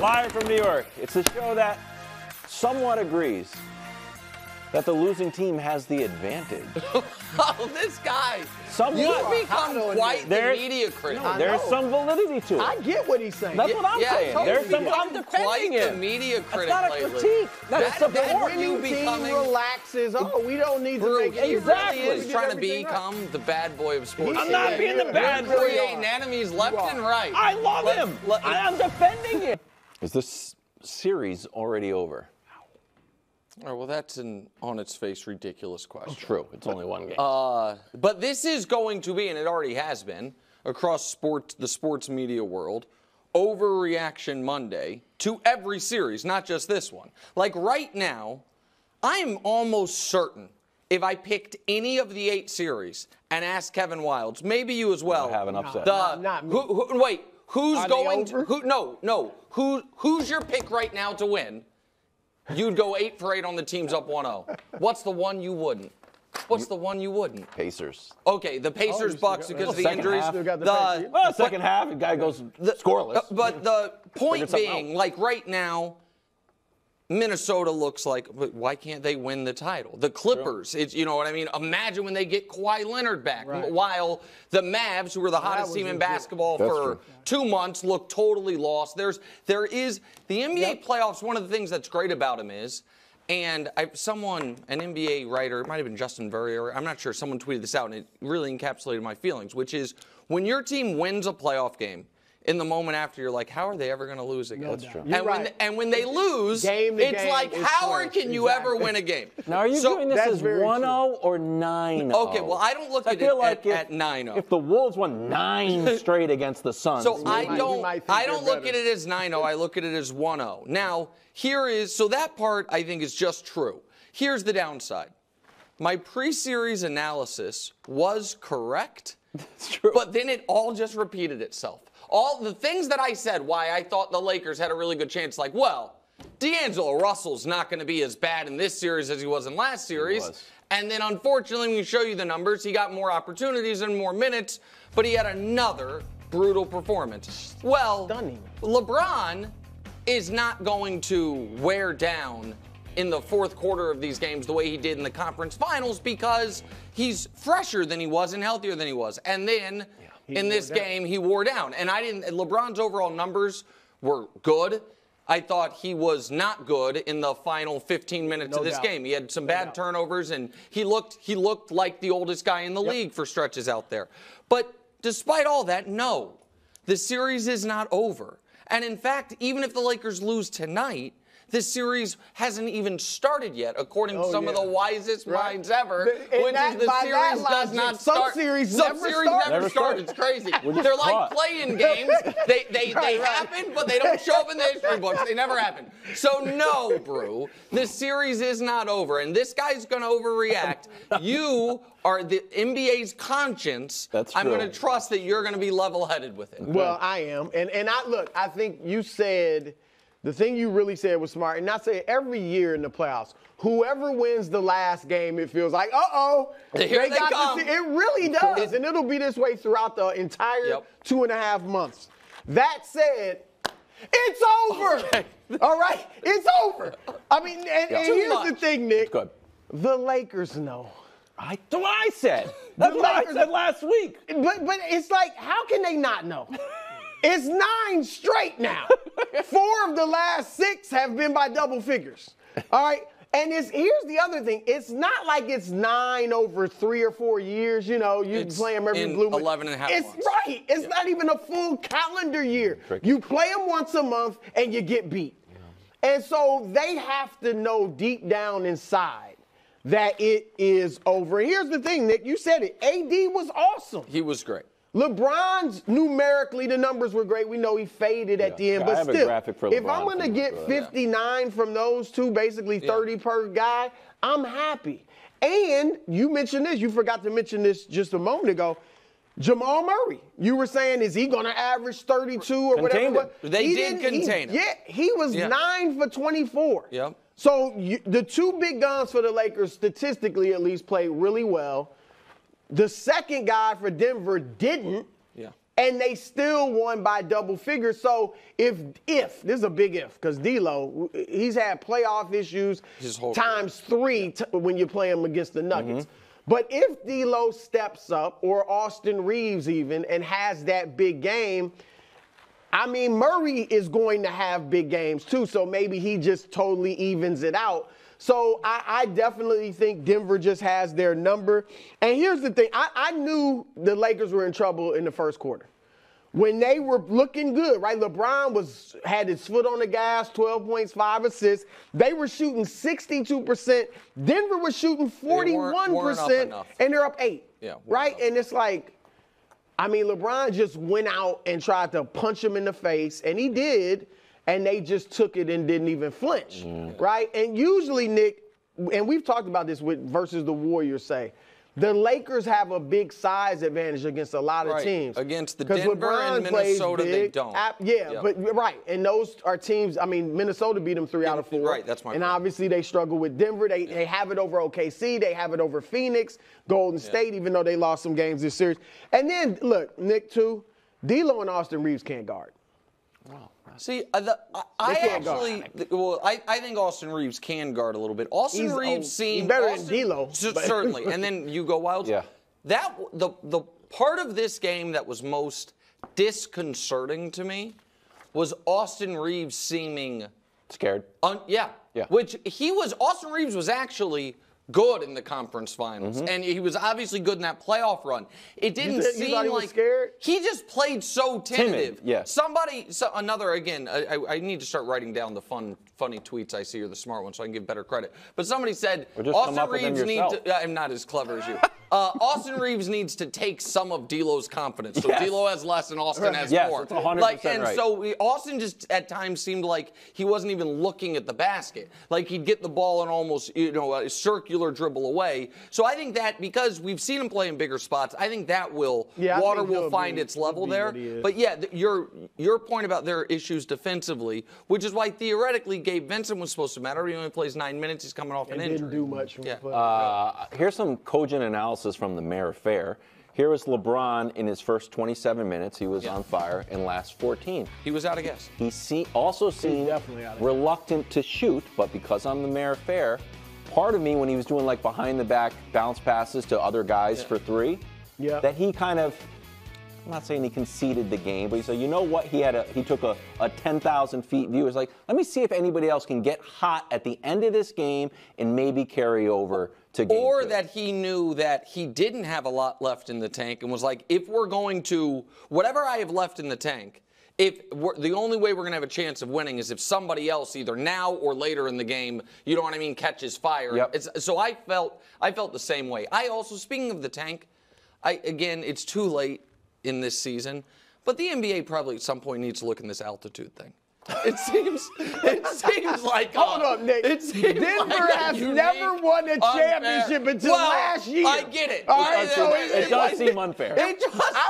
Live from New York. It's a show that somewhat agrees that the losing team has the advantage. Oh, this guy. Somewhat. You've become quite the media critic. There's some validity to it. I get what he's saying. That's what I'm saying. There's some. I'm defending quite it. the media critic That's not a lately. critique. That's support. When you team relaxes, we don't need to make it. Exactly. He really is trying to become the bad boy of sports. I'm not being the bad boy. Creating enemies left and right. I love him. I'm defending him. Is this series already over? All right, well, that's an on its face ridiculous question. True. It's only one game. But this is going to be, and it already has been, across the sports media world, overreaction Monday to every series, not just this one. Like right now, I am almost certain if I picked any of the 8 series and asked Kevin Wildes, maybe you as well. I have an upset. Not me. Wait, who's Are going they over? to? Who's your pick right now to win? You'd go 8 for 8 on the team's up 1-0. What's the one you wouldn't? What's the one you wouldn't? Pacers. Okay, the Pacers Bucks because of the injuries. Second half, the guy goes scoreless. But the point being, like right now, Minnesota looks like, why can't they win the title? The Clippers, it's, you know what I mean? Imagine when they get Kawhi Leonard back. Right. While the Mavs, who were the hottest team in basketball for 2 months, look totally lost. There is the NBA playoffs. One of the things that's great about them is, and an NBA writer, it might have been Justin Verrier, I'm not sure, someone tweeted this out, and it really encapsulated my feelings, which is when your team wins a playoff game, in the moment after, you're like, how are they ever going to lose again? That's true. And when they lose, it's like, how can you ever win a game? Now, are you doing this as 1-0 or 9-0? Okay, well, I don't look at it at 9-0. If the Wolves won 9 straight against the Suns. So I don't look at it as 9-0. I look at it as 1-0. Now, so that part I think is just true. Here's the downside. My pre-series analysis was correct. That's true. But then it all just repeated itself. All the things that I said why I thought the Lakers had a really good chance, like, well, D'Angelo Russell's not going to be as bad in this series as he was in last series. And then, unfortunately, when we show you the numbers, he got more opportunities and more minutes, but he had another brutal performance. Well, LeBron is not going to wear down in the fourth quarter of these games the way he did in the conference finals because he's fresher than he was and healthier than he was. And then in this game, he wore down. And LeBron's overall numbers were good. I thought he was not good in the final 15 minutes of this game. He had some bad turnovers, and he looked like the oldest guy in the league for stretches out there. But despite all that, no, the series is not over. And in fact, even if the Lakers lose tonight, this series hasn't even started yet, according to some of the wisest minds ever, which is the series does not start. Some series never start. It's crazy. They're like playing games. They happen, but they don't show up in the history books. They never happen. So no, Brew, this series is not over, and this guy's going to overreact. You are the NBA's conscience. That's true. I'm going to trust that you're going to be level-headed with it. Well, I am. And I think you said, the thing you really said was smart. And I say every year in the playoffs, whoever wins the last game, it feels like, Here they come. It really does. And it'll be this way throughout the entire 2.5 months. That said, it's over. Okay. All right? It's over. I mean, and here's the thing, Nick. Good. The Lakers know. That's what I said. That's what I said last week. But it's like, how can they not know? It's 9 straight now. 4 of the last 6 have been by double figures. All right? And here's the other thing. It's not like it's 9 over 3 or 4 years. You know, you play them every blue moon. 11 and a half months. Right. It's not even a full calendar year. Tricky. You play them once a month and you get beat. Yeah. And so they have to know deep down inside that it is over. And here's the thing, Nick. You said it. AD was awesome. He was great. LeBron's numerically, the numbers were great. We know he faded at the end, but still, if I'm going to get 59 from those two, basically 30 per guy, I'm happy. And you mentioned this. You forgot to mention this just a moment ago. Jamal Murray. You were saying, is he going to average 32 or whatever? They did contain him. Yeah, he was 9 for 24. Yep. So the two big guns for the Lakers, statistically at least, played really well. The second guy for Denver didn't. Yeah. and they still won by double figures. So if this is a big if, because D'Lo, he's had playoff issues times 3 when you play him against the Nuggets. But if D'Lo steps up, or Austin Reeves even, and has that big game, I mean, Murray is going to have big games too, so maybe he just totally evens it out. So I definitely think Denver just has their number. And here's the thing. I knew the Lakers were in trouble in the first quarter. When they were looking good, right? LeBron had his foot on the gas, 12 points, 5 assists. They were shooting 62%. Denver was shooting 41%, and they're up 8. Yeah, right? And it's like, I mean, LeBron just went out and tried to punch him in the face, and he did, and they just took it and didn't even flinch, right? And usually, Nick, and we've talked about this versus the Warriors, say, the Lakers have a big size advantage against a lot of teams. Against the Denver and Minnesota, they don't. But right. And those are teams, I mean, Minnesota beat them 3 out of 4. Right, that's my point. And obviously they struggle with Denver. They have it over OKC. They have it over Phoenix, Golden State, even though they lost some games this series. And then, look, Nick, too, D'Lo and Austin Reeves can't guard. Wow. See, I think Austin Reeves can guard a little bit. Austin Reeves seemed better than D'Lo, certainly. And then you go Wildes. Yeah. The part of this game that was most disconcerting to me was Austin Reeves seeming scared. Yeah. Which Austin Reeves was actually good in the conference finals, and he was obviously good in that playoff run. It didn't seem like he was scared. He just played so tentative. Yeah. I need to start writing down the funny tweets I see, or the smart ones, so I can give better credit. But somebody said Austin Reeves needs to. I'm not as clever as you. Austin Reeves needs to take some of D'Lo's confidence. So D'Lo has less and Austin has more. Yes, 100% right. So Austin just at times seemed like he wasn't even looking at the basket. Like he'd get the ball and almost, a circular dribble away. So I think that because we've seen him play in bigger spots, I think that will find its level there. But your point about their issues defensively, which is why theoretically Gabe Vincent was supposed to matter. He only plays 9 minutes. He's coming off an injury. Didn't do much. Here's some cogent analysis from the Mayor Fair. Here was LeBron in his first 27 minutes. He was on fire. In last 14, he was out of gas. He also seemed reluctant to shoot, but because I'm the Mayor Fair, part of me when he was doing like behind the back bounce passes to other guys for 3, that he kind of, I'm not saying he conceded the game, but he said, you know what? He took a 10,000 feet view. It's like, let me see if anybody else can get hot at the end of this game and maybe carry over to game 2. That he knew that he didn't have a lot left in the tank and was like, if we're going to, whatever I have left in the tank, the only way we're going to have a chance of winning is if somebody else, either now or later in the game, you know what I mean, catches fire. So I felt the same way. I also, speaking of the tank, again, it's too late in this season, but the NBA probably at some point needs to look in this altitude thing. It seems like hold up, Nick. Denver has never won a championship until last year. I get it. All right, so it does seem unfair. I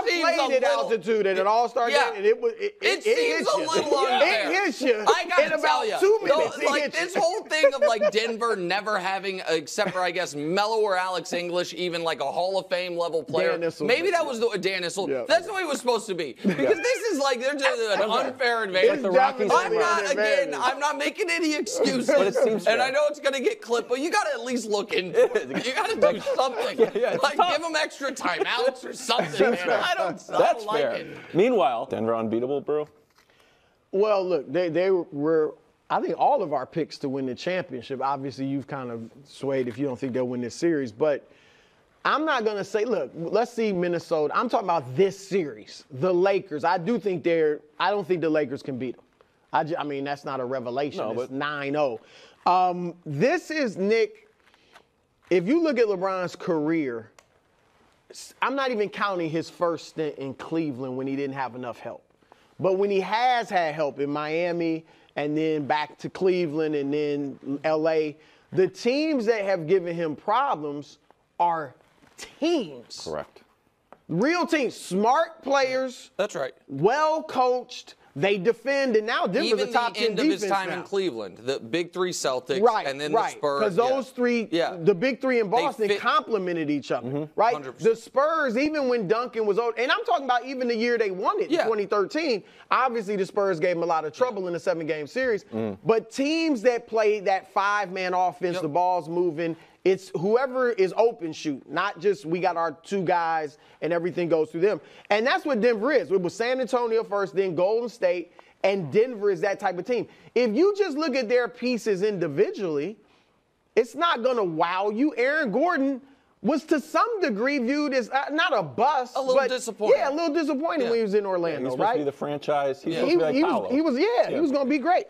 played at altitude at an All-Star game, and it seems a little unfair. It hits you I gotta in about 2 minutes. Like this whole thing of like Denver never having, except for I guess Melo or Alex English, even like a Hall of Fame level player. Maybe that was Dan Issel. Yeah. That's the way it was supposed to be. Because this is like they're just an unfair advantage. I'm not making any excuses. But it seems and I know it's going to get clipped, but you got to at least look into it. You got to do something. Like give them extra timeouts or something. Man. I don't like it. Meanwhile, Denver unbeatable, bro. Well, look, they were, I think, all of our picks to win the championship. Obviously, you've kind of swayed if you don't think they'll win this series. But I'm not going to say, look, let's see Minnesota. I'm talking about this series. The Lakers. I don't think the Lakers can beat them. I mean, that's not a revelation. It's 9-0. This is, Nick, if you look at LeBron's career, I'm not even counting his first stint in Cleveland when he didn't have enough help. But when he has had help in Miami and then back to Cleveland and then L.A., the teams that have given him problems are teams. Correct. Real teams. Smart players. That's right. Well coached. They defend, and now Denver's a top 10 defense even the end of his time now. in Cleveland, the big three Celtics, and then the Spurs. Because those three, the big three in Boston complemented each other, right? 100%. The Spurs, even when Duncan was old, and I'm talking about even the year they won it in 2013, obviously the Spurs gave them a lot of trouble in the 7-game series. But teams that play that 5-man offense, the ball's moving, it's whoever is open shoot, not just we got our 2 guys and everything goes through them. And that's what Denver is. It was San Antonio first, then Golden State, and Denver is that type of team. If you just look at their pieces individually, it's not going to wow you. Aaron Gordon was to some degree viewed as not a bust. A little disappointing. Yeah, a little disappointing when he was in Orlando, he's supposed to be the franchise. He's supposed to be like Paolo. He was going to be great.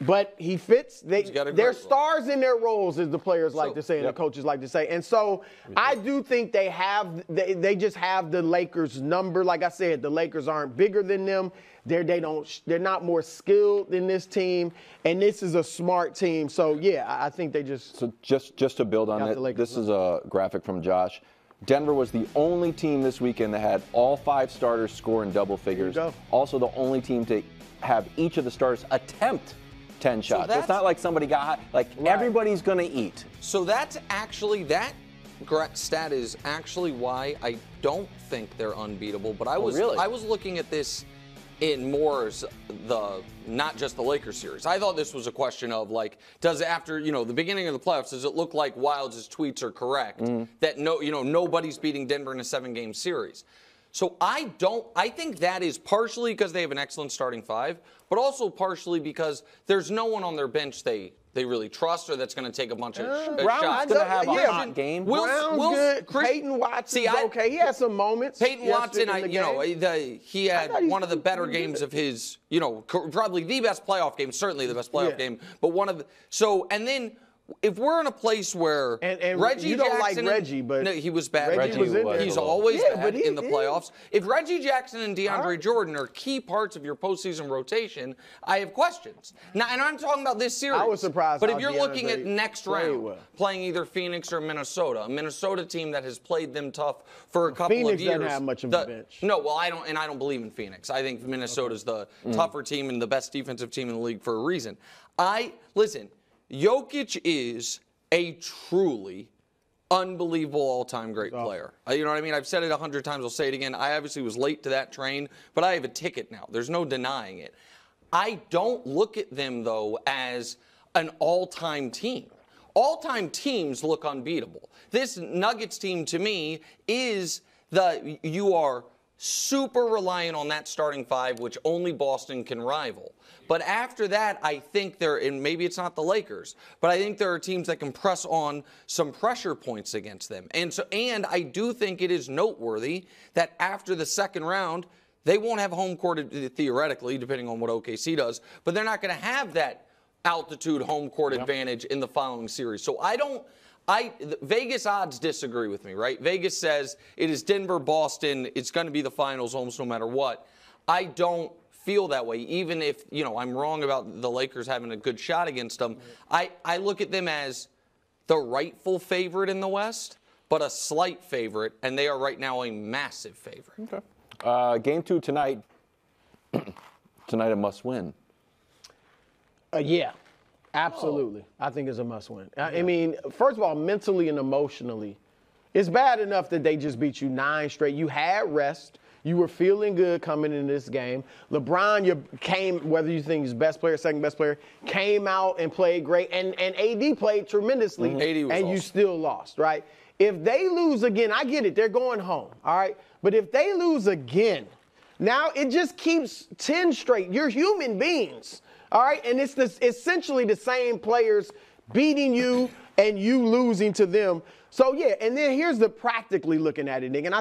But he fits. They're stars in their roles, as the players like to say and the coaches like to say. And so I do think they just have the Lakers' number. Like I said, the Lakers aren't bigger than them. They're not more skilled than this team. And this is a smart team. So yeah, I think they just. So just to build on it, this is a graphic from Josh. Denver was the only team this weekend that had all 5 starters score in double figures. Also the only team to have each of the starters attempt 10 shots. So it's not like somebody got hot. Everybody's going to eat. So that's actually, that stat is actually why I don't think they're unbeatable. But I was looking at this in more not just the Lakers series. I thought this was a question of does after the beginning of the playoffs, does it look like Wildes' tweets are correct that nobody's beating Denver in a 7-game series? So I think that is partially because they have an excellent starting 5, but also partially because there's no one on their bench they really trust or that's going to take a bunch of shots. Brown's going to have a hot game. Brown's good. Peyton Watson's okay. He had some moments. Peyton Watson, he had one of the better games of his, probably the best playoff game, certainly the best playoff game, but one of the, and then if we're in a place where and Reggie you don't Jackson, like Reggie, but no, he was bad. Reggie was in there. He's always bad in the playoffs. If Reggie Jackson and DeAndre Jordan are key parts of your postseason rotation, I have questions. Now, and I'm talking about this series. I was surprised. But if you're looking at next round, playing either Phoenix or Minnesota, a Minnesota team that has played them tough for a couple of years. Phoenix doesn't have much of a bench. No, well, I don't believe in Phoenix. I think Minnesota's the tougher team and the best defensive team in the league for a reason. Listen, Jokic is a truly unbelievable all-time great player. You know what I mean? I've said it 100 times. I'll say it again. I obviously was late to that train, but I have a ticket now. There's no denying it. I don't look at them, though, as an all-time team. All-time teams look unbeatable. This Nuggets team, to me, is you are super reliant on that starting 5, which only Boston can rival. But after that, I think and maybe it's not the Lakers, but I think there are teams that can press on some pressure points against them. And I do think it is noteworthy that after the second round, they won't have home court theoretically, depending on what OKC does, but they're not going to have that altitude home court advantage in the following series. So Vegas odds disagree with me, right? Vegas says it is Denver, Boston. It's going to be the finals almost no matter what. I don't feel that way, even if, I'm wrong about the Lakers having a good shot against them. I look at them as the rightful favorite in the West, but a slight favorite, and they are right now a massive favorite. Okay. Game 2 tonight. Tonight a must-win. Yeah. Absolutely. I think it's a must-win. I mean, first of all, mentally and emotionally, it's bad enough that they just beat you 9 straight. You had rest. You were feeling good coming into this game. LeBron whether you think he's best player, second best player, came out and played great. And AD played tremendously. AD was awesome. You still lost, right? If they lose again, I get it. They're going home, all right? But if they lose again, now it just keeps 10 straight. You're human beings. All right, and it's essentially the same players beating you and you losing to them. So, yeah, and then here's the practically looking at it, Nick, and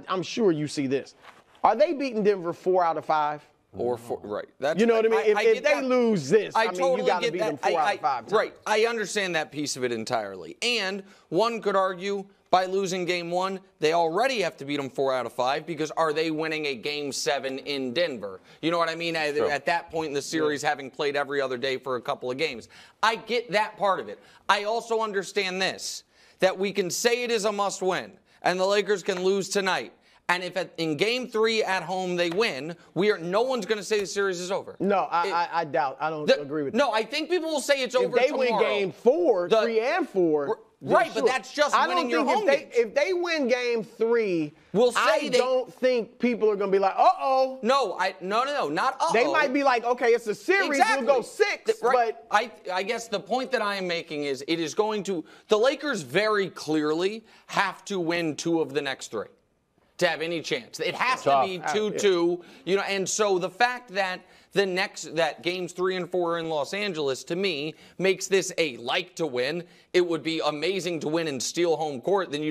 I'm sure you see this. Are they beating Denver 4 out of 5? Or 4, right. You know what I mean? If they lose this, you got to beat them 4 out of 5 times. Right. I understand that piece of it entirely. And one could argue by losing game 1, they already have to beat them 4 out of 5 because are they winning a game 7 in Denver? You know what I mean? At that point in the series, having played every other day for a couple of games. I get that part of it. I also understand this, that we can say it is a must-win, and the Lakers can lose tonight, And if in Game 3 at home they win, no one's going to say the series is over. No, I doubt. I don't agree with that. No, I think people will say it's over tomorrow. If they win Game 4, 3 and 4. Right, but that's just winning your home games. If they win Game 3, I don't think people are going to be like, uh-oh. No, not uh-oh. They might be like, okay, it's a series. Exactly. We'll go 6. Right. But I guess the point that I am making is it is going to – the Lakers very clearly have to win 2 of the next 3 to have any chance. It has to be 2-2, and so the fact that that games 3 and 4 are in Los Angeles, to me, makes this a like to win. It would be amazing to win and steal home court. Then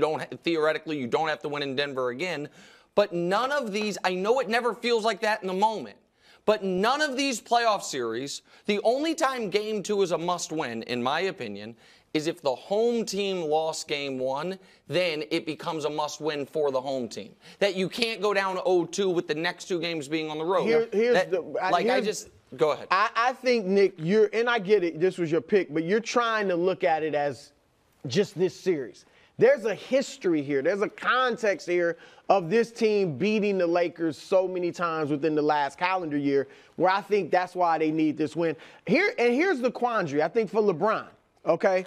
theoretically, you don't have to win in Denver again. But none of these, I know it never feels like that in the moment, but none of these playoff series, the only time Game 2 is a must win, in my opinion, is if the home team lost Game 1, then it becomes a must-win for the home team. That you can't go down 0-2 with the next 2 games being on the road. Go ahead. I think, Nick, and I get it, this was your pick, but you're trying to look at it as just this series. There's a history here. There's a context here of this team beating the Lakers so many times within the last calendar year, where I think that's why they need this win. Here's the quandary, I think, for LeBron. Okay,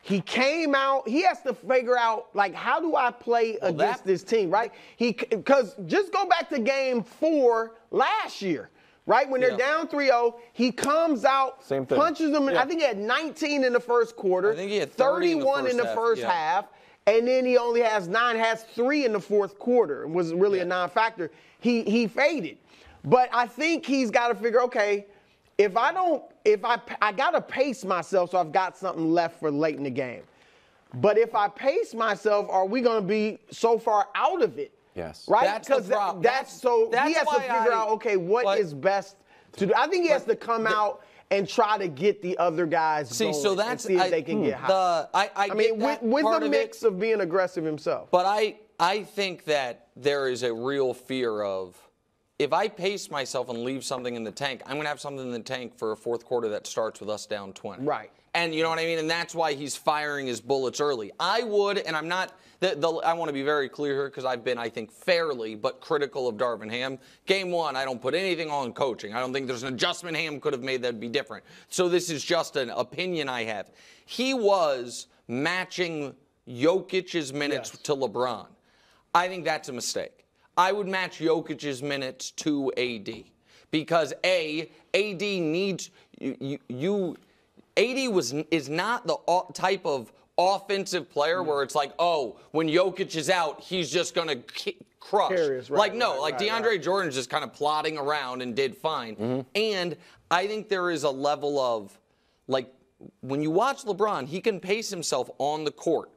he came out. He has to figure out, like, how do I play against this team, right? Because just go back to Game 4 last year, right? When they're down 3-0, he comes out, punches them. I think he had 19 in the first quarter. I think he had 31 in the first half. And then he only has 3 in the fourth quarter. It was really a non-factor. He faded. But I think he's got to figure, okay, I got to pace myself so I've got something left for late in the game. But if I pace myself, are we going to be so far out of it? Yes. Right? That's the problem. He has to figure out, okay, what is best to do. I think he has to come out and try to get the other guys going and see if they can get hot. I mean, with a mix of being aggressive himself. But I think that there is a real fear of, if I pace myself and leave something in the tank, I'm going to have something in the tank for a fourth quarter that starts with us down 20. Right. And you know what I mean? And that's why he's firing his bullets early. I would, and I'm not, I want to be very clear here because I've been, I think, fairly but critical of Darvin Ham. Game 1, I don't put anything on coaching. I don't think there's an adjustment Ham could have made that would be different. So this is just an opinion I have. He was matching Jokic's minutes to LeBron. I think that's a mistake. I would match Jokic's minutes to AD because AD needs AD is not the type of offensive player where it's like, oh, when Jokic is out, he's just going to crush. DeAndre Jordan's just kind of plodding around and did fine. And I think there is a level of, like, when you watch LeBron, he can pace himself on the court.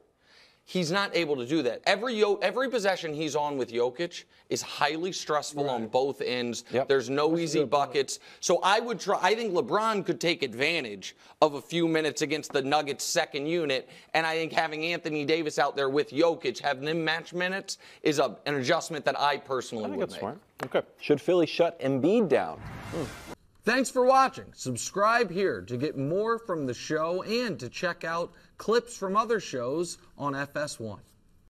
He's not able to do that. Every possession he's on with Jokic is highly stressful on both ends. There's no easy buckets. So I think LeBron could take advantage of a few minutes against the Nuggets' second unit, and I think having Anthony Davis out there with Jokic, having them match minutes, is an adjustment that I personally would make. Smart. Okay. Should Philly shut Embiid down? Thanks for watching. Subscribe here to get more from the show and to check out clips from other shows on FS1.